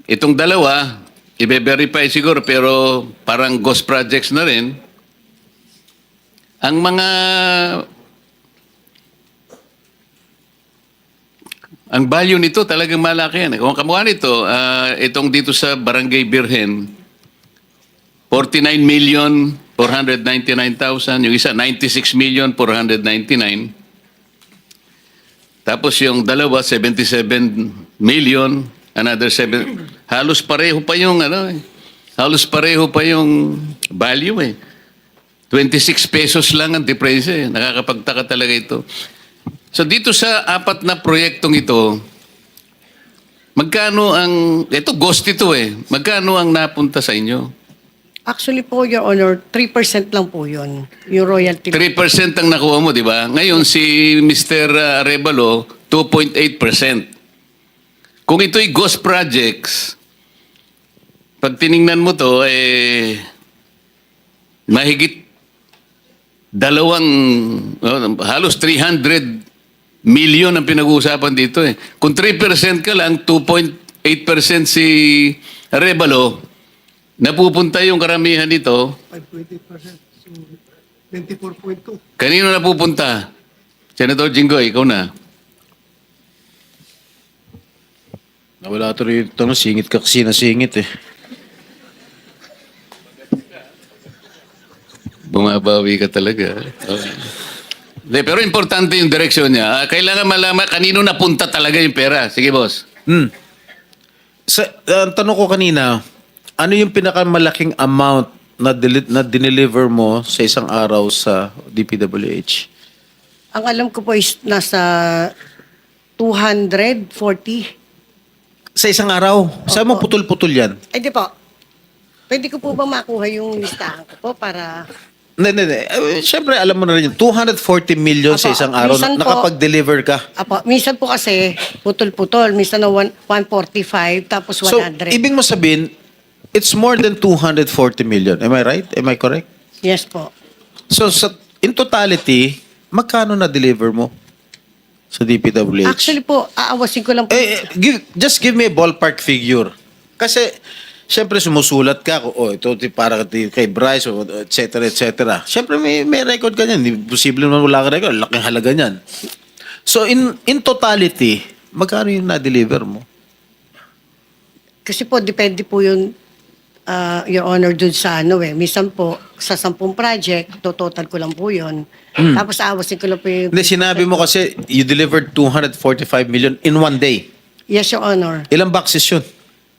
Itong dalawa, i-verify siguro, pero parang ghost projects na rin. Ang mga ang value nito talagang malaki yan. Kung kamukha nito, itong dito sa Barangay Birhen, 49,499,000. Yung isa, 96,499,000. Tapos yung dalawa, 77 million. Another 7. Halos pareho pa yung halos pareho pa yung value eh. 26 pesos lang ang difference eh. Nakakapagtaka talaga ito. So dito sa apat na proyektong ito, magkano ang, ito ghost ito eh, magkano ang napunta sa inyo? Actually po, Your Honor, 3% lang po yun. Yung royalty. 3% ang nakuha mo, di ba? Ngayon si Mr. Arevalo, 2.8%. Kung ito'y ghost projects, pag tiningnan mo to, mahigit halos 300 million ang pinag-uusapan dito eh. Kung 3% ka lang, 2.8% si Arevalo, napupunta yung karamihan dito. 5.8%. So, 24.2. Kanino napupunta? Senator Jinggoy, ikaw na. Nawala tuloy ito, singit ka kasi na singit eh. Bumabawi ka talaga. Okay. De, pero importante yung direksyon niya. Kailangan malaman kanino napunta talaga yung pera. Sige, boss. Ang tanong ko kanina, ano yung pinakamalaking amount na dineliver mo sa isang araw sa DPWH? Ang alam ko po is nasa 240. Sa isang araw? Saan mo putol-putol yan? Ay, di po. Pwede ko po ba makuha yung listahan ko po para... Hindi. Siyempre, alam mo na rin yun. 240 million sa Apo, isang araw. minsan po- Nakapag-deliver ka. Apo, minsan po kasi putol-putol. Minsan na 145 tapos 100. So, ibig mo sabihin, it's more than 240 million. Am I right? Am I correct? Yes po. So, in totality, magkano na-deliver mo sa DPWH? Actually po, aawasin ko lang po. Just give me a ballpark figure. Kasi, syempre sumusulat ka, ito para kay Bryce, et cetera, et cetera. Syempre may record ka niyan. Hindi posible naman wala ka record. Laking halaga niyan. So, in totality, magkano yung na-deliver mo? Kasi po, depende po yun, Your Honor, dun sa Minsan po, sa 10 project, total ko lang po yun. Tapos aawasin ko lang po yung... Hindi, sinabi mo kasi you delivered 245 million in one day. Yes, Your Honor. Ilang boxes yun?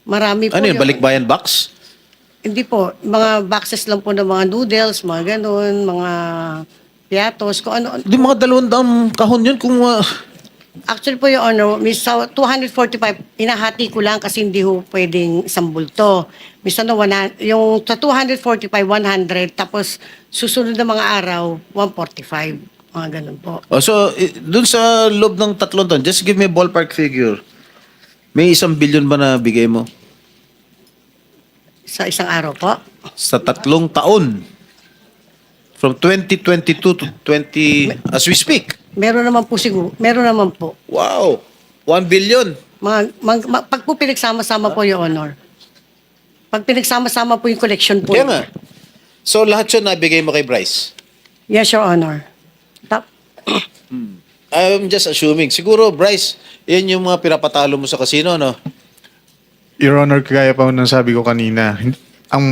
Marami po. Ano yun, Your- balikbayan box? Hindi po. Mga boxes lang po ng mga noodles, mga ganun, mga piatos, kung ano. Di mga 200 kahon yun kung... Actually po, Your Honor, sa 245, inahati ko lang kasi hindi ho pwedeng isang bulto. Minsan na yung sa 245, 100, tapos susunod na mga araw, 145. Mga ganun po. So, dun sa loob ng 3 taon, just give me a ballpark figure. May 1 billion ba na bigay mo? Sa isang araw po. Sa 3 taon. From 2022 to 20... As we speak. Meron naman po siguro. Meron naman po. Wow! 1 billion. Pag po pinagsama-sama po, Your Honor. Pag pinagsama-sama po yung collection po. Kaya nga. So lahat yun nabigay mo kay Bryce? Yes, Your Honor. I'm just assuming. Siguro, Bryce, yan yung mga pinapatalo mo sa casino, no? Your Honor, kagaya pa ng sabi ko kanina, ang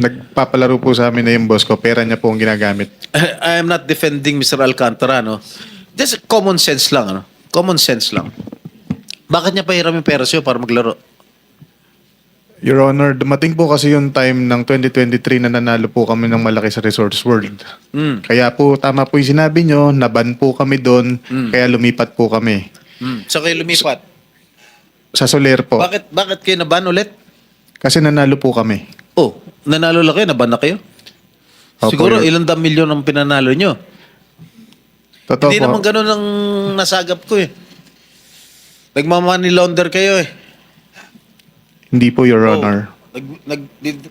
nagpapalaro po sa amin na yung boss ko, pera niya po ang ginagamit. I am not defending Mr. Alcantara, no? Just common sense lang, ano? Common sense lang. Bakit niya pahiram yung pera sa'yo para maglaro? Your Honor, dumating po kasi yung time ng 2023 na nanalo po kami ng malaki sa Resorts World. Kaya po, tama po yung sinabi nyo, naban po kami doon, kaya lumipat po kami. So kayo lumipat. Sa Soler po. Bakit kayo naban ulit? Kasi nanalo po kami. Oh, nanalo lang kayo, naban na kayo? Opo, Siguro Your- ilang dam milyon ang pinanalo nyo. Totoo Hindi po. naman ganun ang nasagap ko eh. Nagmamoney launder kayo eh. Hindi po, Your Honor.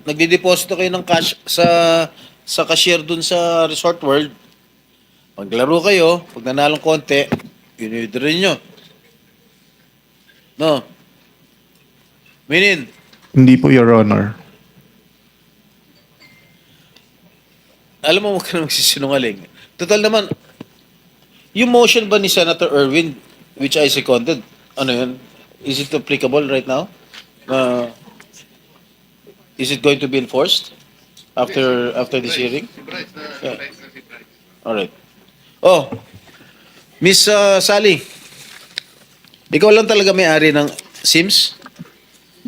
Nagdideposito kayo ng cash sa cashier dun sa Resort World. Paglaro kayo, pag nanalong konti, yun nyo. No? Minin, Hindi po, Your Honor. alam mo, huwag ka na magsisinungaling. Total naman, yung motion ba ni Senator Erwin, which I seconded, ano yun? Is it applicable right now? Is it going to be enforced after this hearing? Yeah. All right. Oh, Miss Sally, ikaw lang talaga may-ari ng Sims?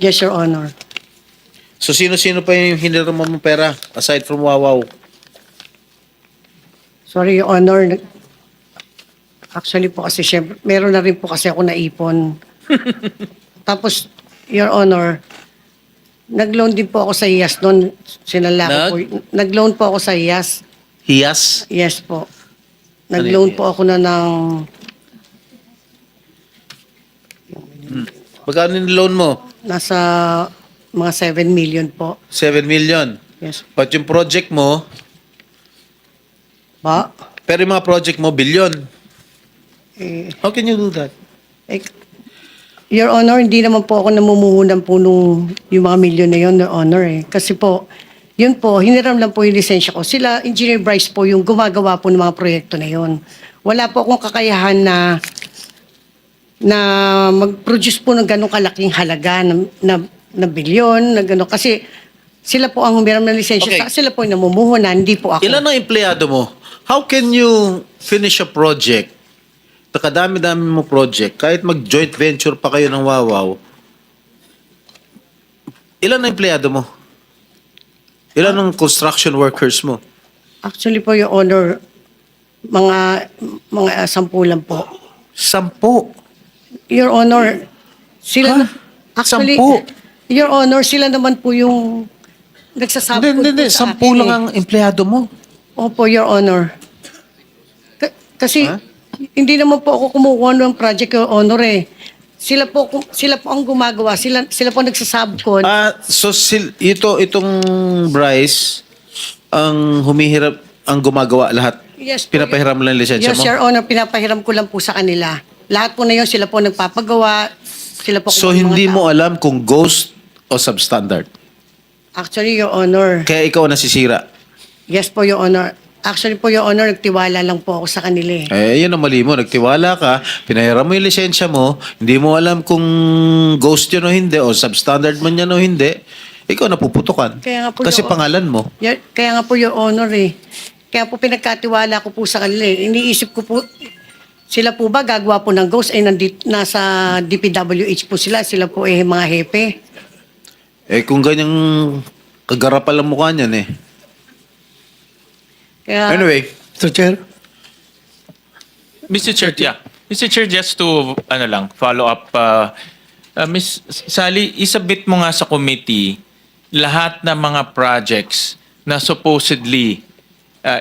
Yes, Your Honor. So sino-sino pa yung hiniram mo pera aside from Wawaw? Sorry, Your Honor. Actually po kasi syempre, meron na rin po kasi ako naipon. Tapos, Your Honor, nag-loan din po ako sa IAS noon. Sinala ko po. Nag-loan po ako sa IAS. Hiyas? Yes po. Ano Nag-loan yun? po ako na ng... Magkano yung loan mo? Nasa mga 7 million po. 7 million. Yes. But yung project mo, Ba? pero yung mga project mo, billion. Eh, How can you do that? eh, Your Honor, hindi naman po ako namumuhunan po yung mga milyon na yun, Your Honor. Kasi po, yun po, hiniram lang po yung lisensya ko. Sila, Engineer Bryce po, yung gumagawa po ng mga proyekto na yun. Wala po akong kakayahan na mag-produce po ng ganong kalaking halaga na bilyon, na gano'n. Kasi sila po ang humiram ng lisensya. Okay. Sila po yung namumuhunan, hindi po ako. Ilan ang empleyado mo? How can you finish a project? Nakadami-dami mo project, kahit mag-joint venture pa kayo ng Wawaw, ilan ang empleyado mo? Ilan ang construction workers mo? Actually po, Your Honor, mga 10 lang po. 10. Your Honor, sila actually, 10? Your Honor, sila naman po yung nagsasabot Hindi. po sa 10 akin lang eh. ang empleyado mo. Opo, Your Honor. Kasi hindi naman po ako kumukuha ng project, Your Honor eh. Sila po ang gumagawa. Sila po nagsasabkon. So itong Bryce ang humihirap, ang gumagawa lahat. Yes po, Pinapahiram lang yung lisensya Yes, mo. Your Honor, pinapahiram ko lang po sa kanila. Lahat po na yun, sila po nagpapagawa. Sila po So kumuha ng mga hindi tao. mo alam kung ghost o substandard. Actually, Your Honor. Kaya ikaw nasisira. Yes po, Your Honor. Actually po, Your Honor, nagtiwala lang po ako sa kanila eh. Yun ang mali mo. Nagtiwala ka, pinahiram mo yung lisensya mo, hindi mo alam kung ghost yun o hindi, o substandard man yan o hindi, ikaw napuputukan. Kaya nga po, Kasi Your- pangalan mo. Kaya nga po, Your Honor eh. Kaya po pinagkatiwala ko po sa kanila eh. Iniisip ko po, sila po ba gagawa po ng ghost? Nasa DPWH po sila. Sila po eh mga hepe. Kung ganyang kagarapal ang mukha niyan eh. Kaya, Anyway, Mr. Chair? Mr. Chair, yeah. Mr. Chair, just to follow up, Ms. Sally, isubmit mo nga sa committee lahat ng mga projects na supposedly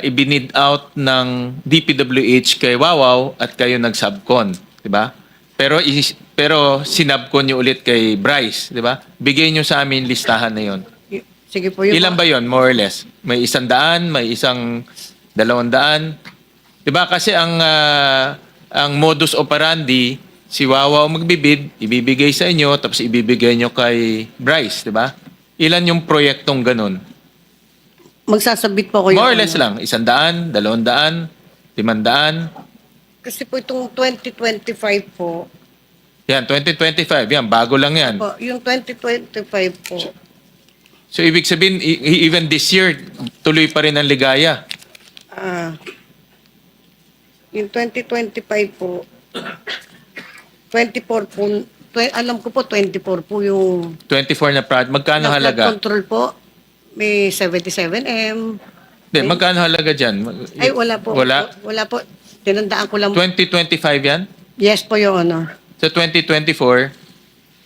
ibinid out ng DPWH kay Wawaw at kayo nag-subcon, di ba? Pero sinubcon niyo ulit kay Bryce, di ba? Bigay niyo sa amin listahan na 'yon. sige po yung... Ilan ba 'yon, more or less? May 100, may 200, di ba? Kasi ang modus operandi, si Wawaw magbibid, ibibigay sa inyo, tapos ibibigay nyo kay Bryce, di ba? Ilan yung proyektong ganun? Magsasabit po ko More or less lang. 100, 200, 500. Kasi po itong 2025 po, Yan, 2025. Yan, bago lang yan. po yung 2025 po, So, ibig sabihin, even this year, tuloy pa rin ang ligaya. yung 2025 po, 24 po, alam ko po 24 po yung 24 na project. Magkano flood halaga? control po. May 77M. Hindi, magkano halaga dyan? Ay, wala po. Wala? Wala po. Tinandaan ko lang. 2025 yan? Yes po, Your Honor. Sa 2024,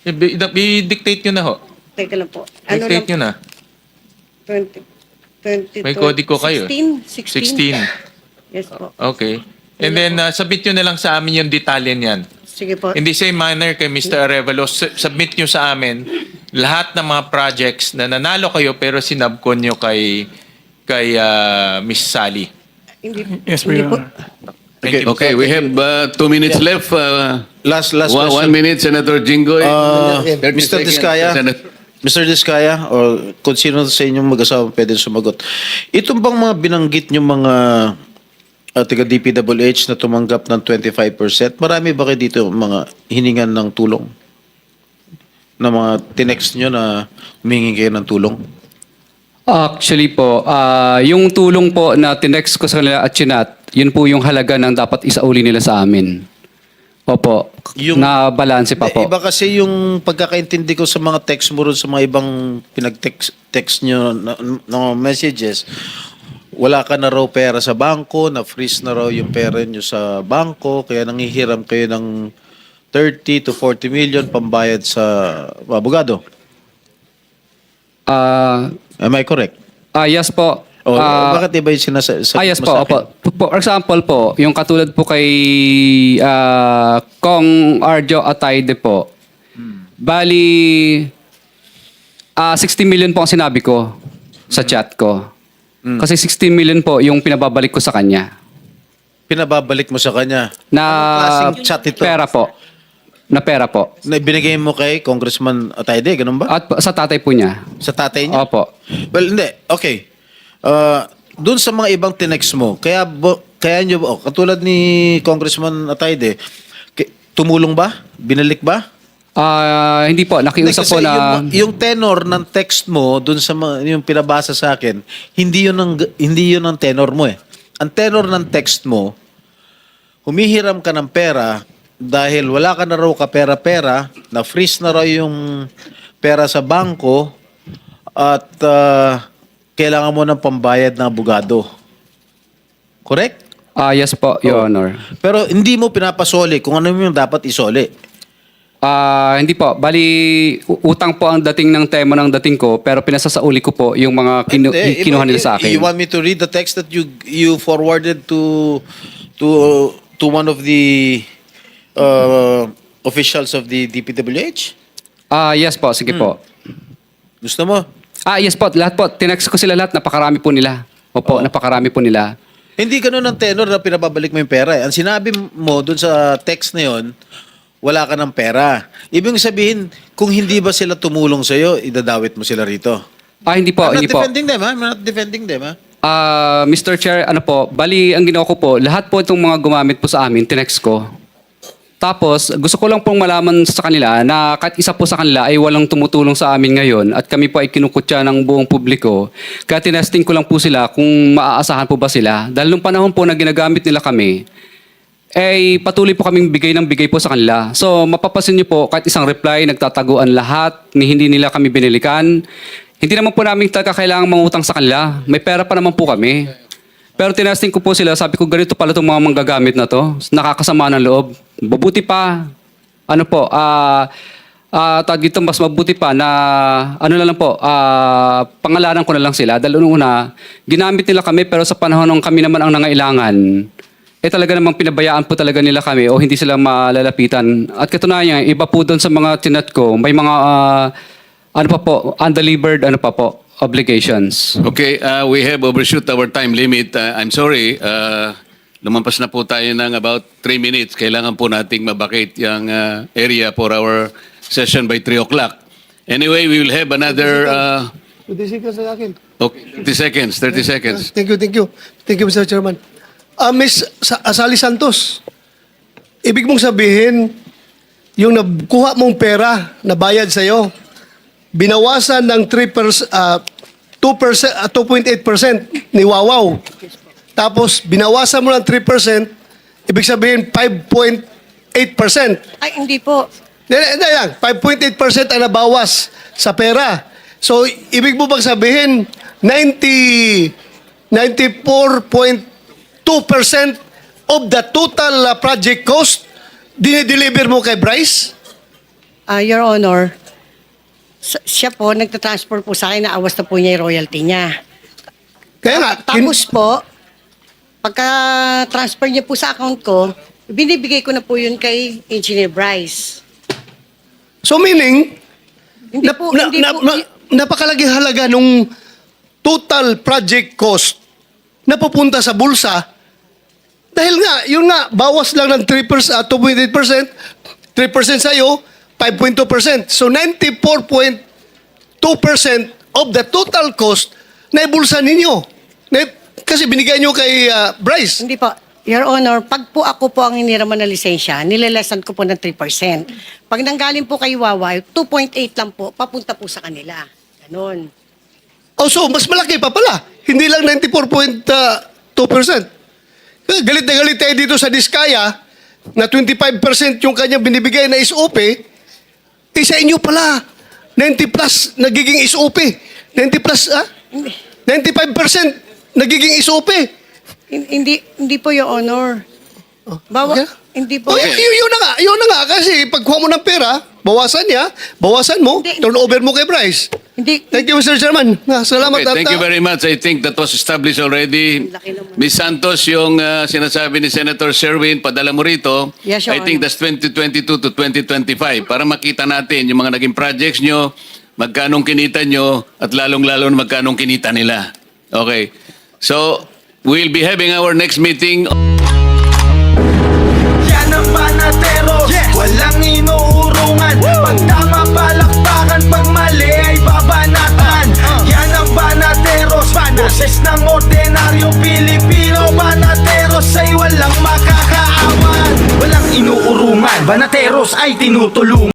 i-dictate nyo na ho. Teka lang po. Dictate nyo na. 20, May kodiko kayo. 16. 16. Yes po. Okay. And then, submit nyo na lang sa amin yung detalye niyan. Sige po. In the same manner kay Mr. Arevalo, submit nyo sa amin lahat ng mga projects na nanalo kayo pero sinabkon nyo kay Miss Sally. Hindi, Yes, po, hindi Your po. Honor. Thank you. Okay, we have 2 minutes left. Last One question. minute, Senator Jinggoy. 30 Mr. seconds, Diskaya, Senator. Mr. Diskaya, or kung sino sa inyong mag-asawa pwede sumagot. Itong bang mga binanggit nyo mga taga DPWH na tumanggap ng 25%, marami ba kayo dito mga hiningan ng tulong? Na mga tinext nyo na humingi kayo ng tulong? Actually po, yung tulong po na tinext ko sa kanila at chinat, yun po yung halaga ng dapat isauli nila sa amin. Opo, na balanse pa po. Iba kasi yung pagkakaintindi ko sa mga text mo ron sa mga ibang pinag-text nyo na messages, wala ka na raw pera sa bangko, na-freeze na raw yung pera nyo sa bangko, kaya nangihiram kayo ng 30 to 40 million pambayad sa abogado. Am I correct? Yes po. O, bakit iba yung sinasabi Yes mo po, sa opo. akin? For example po, yung katulad po kay Kong Arjo Atayde po. Bali, 60 million po ang sinabi ko sa chat ko. Kasi 16 million po yung pinababalik ko sa kanya. Pinababalik mo sa kanya. Na Anong klaseng chat ito? pera po. Na pera po. Na binigay mo kay Congressman Atayde, ganun ba? At sa tatay po niya. Sa tatay niya? Opo. Well, hindi. Okay. Doon sa mga ibang tinext mo, kaya nyo, katulad ni Congressman Atayde, tumulong ba? Binalik ba? Hindi po, nakiusap Kasi po na... yung tenor ng text mo, doon sa yung pinabasa sa akin, hindi yun ang tenor mo eh. Ang tenor ng text mo, humihiram ka ng pera dahil wala ka na raw kapera-pera, na-freeze na raw yung pera sa bangko, at kailangan mo ng pambayad ng abogado. Correct? yes po, Your Honor. Pero hindi mo pinapasoli kung ano yung dapat isoli. Hindi po. Bali, utang po ang dating ng tema ng dating ko, pero pinasasauli ko po yung mga kinuha nila sa akin. You want me to read the text that you forwarded to one of the officials of the DPWH? Yes po, sige po. Gusto mo? Yes po, lahat po. Tinext ko sila lahat, napakarami po nila. Opo, napakarami po nila. Hindi ganun ang tenor na pinababalik mo yung pera. Ang sinabi mo dun sa text na yon, wala ka ng pera. Ibig sabihin, kung hindi ba sila tumulong sa'yo, idadawit mo sila rito. Hindi po, I'm not hindi po. defending them, ha? I'm not defending them, ha? Mr. Chair, bali, ang ginawa ko po, lahat po itong mga gumamit po sa amin, tinext ko. Tapos, gusto ko lang pong malaman sa kanila na kahit isa po sa kanila ay walang tumutulong sa amin ngayon at kami po ay kinukutya ng buong publiko. Kaya tinesting ko lang po sila kung maaasahan po ba sila. Dahil nung panahon po na ginagamit nila kami, patuloy po kaming bigay ng bigay po sa kanila. So, mapapasin niyo po, kahit isang reply, nagtataguan lahat, hindi nila kami binilikan. Hindi naman po namin talaga kailangan mangutang sa kanila. May pera pa naman po kami. Pero tinasting ko po sila, sabi ko ganito pala itong mga manggagamit na to. Nakakasama ng loob. Mabuti pa, tawag dito, mas mabuti pa na, pangalanan ko na lang sila. Dahil una, ginamit nila kami pero sa panahon nung kami naman ang nangailangan, talaga namang pinabayaan po talaga nila kami o hindi sila malalapitan. At katunayan, iba po doon sa mga tinat ko, may mga, undelivered, obligations. Okay, we have overshoot our time limit. I'm sorry, lumampas na po tayo ng about 3 minutes. Kailangan po nating mabakate yung area for our session by 3 o'clock. Anyway, we will have another 20 seconds sa akin. 30 seconds, 30 seconds. Thank you, thank you. Thank you, Mr. Chairman. Miss Sally Santos, ibig mong sabihin, yung nakuha mong pera na bayad sa'yo, binawasan ng 2.8% ni Wawaw. Tapos, binawasan mo ng 3%, ibig sabihin 5.8%. Ay, hindi po. Hindi lang, 5.8% ang nabawas sa pera. So, ibig mo bang sabihin, 94.2% of the total project cost, dinideliver mo kay Bryce? Your Honor, siya po, nagtatransfer po sa akin na awas na po niya yung royalty niya. Kaya nga, Tapos po, pagka-transfer niya po sa account ko, binibigay ko na po yun kay Engineer Bryce. so meaning, Hindi po, hindi po. napakalaging halaga nung total project cost na pupunta sa bulsa dahil nga, yun nga, bawas lang ng 2.8%, 3% sa'yo, 5.2%. So 94.2% of the total cost na ibulsa ninyo. Kasi binigay nyo kay Bryce. Hindi po. Your Honor, pag po ako po ang iniraman na lisensya, nilelesan ko po ng 3%. Pag nanggaling po kay Wawa, 2.8 lang po, papunta po sa kanila. Ganon. Oh, so mas malaki pa pala. Hindi lang 94.2%. Galit na galit tayo dito sa Diskaya na 25% yung kanyang binibigay na SOP. Sa inyo pala, 90 plus nagiging SOP. 90 plus, 95% nagiging SOP. Hindi po, Your Honor. Okay. Hindi po. Oh, yun na nga. Kasi pagkuha mo ng pera, bawasan niya, bawasan mo, Hindi. turnover mo kay Bryce. Hindi. Thank you, Mr. Chairman. Salamat. Okay, thank you very much. I think that was established already. Laki naman. Ms. Santos, yung sinasabi ni Senator Sherwin, padala mo rito. Yes, Your I think Honor. that's 2022 to 2025 para makita natin yung mga naging projects nyo, magkanong kinita nyo, at lalong-lalo na magkanong kinita nila. Okay. So, we'll be having our next meeting. Yan ang Banateros, walang inuurungan. Pag tama palakpakan, pag mali ay babanatan. Yan ang Banateros, boses ng ordinaryong Pilipino. Banateros ay walang makakaawan, walang inuurungan. Banateros ay tinutulungan.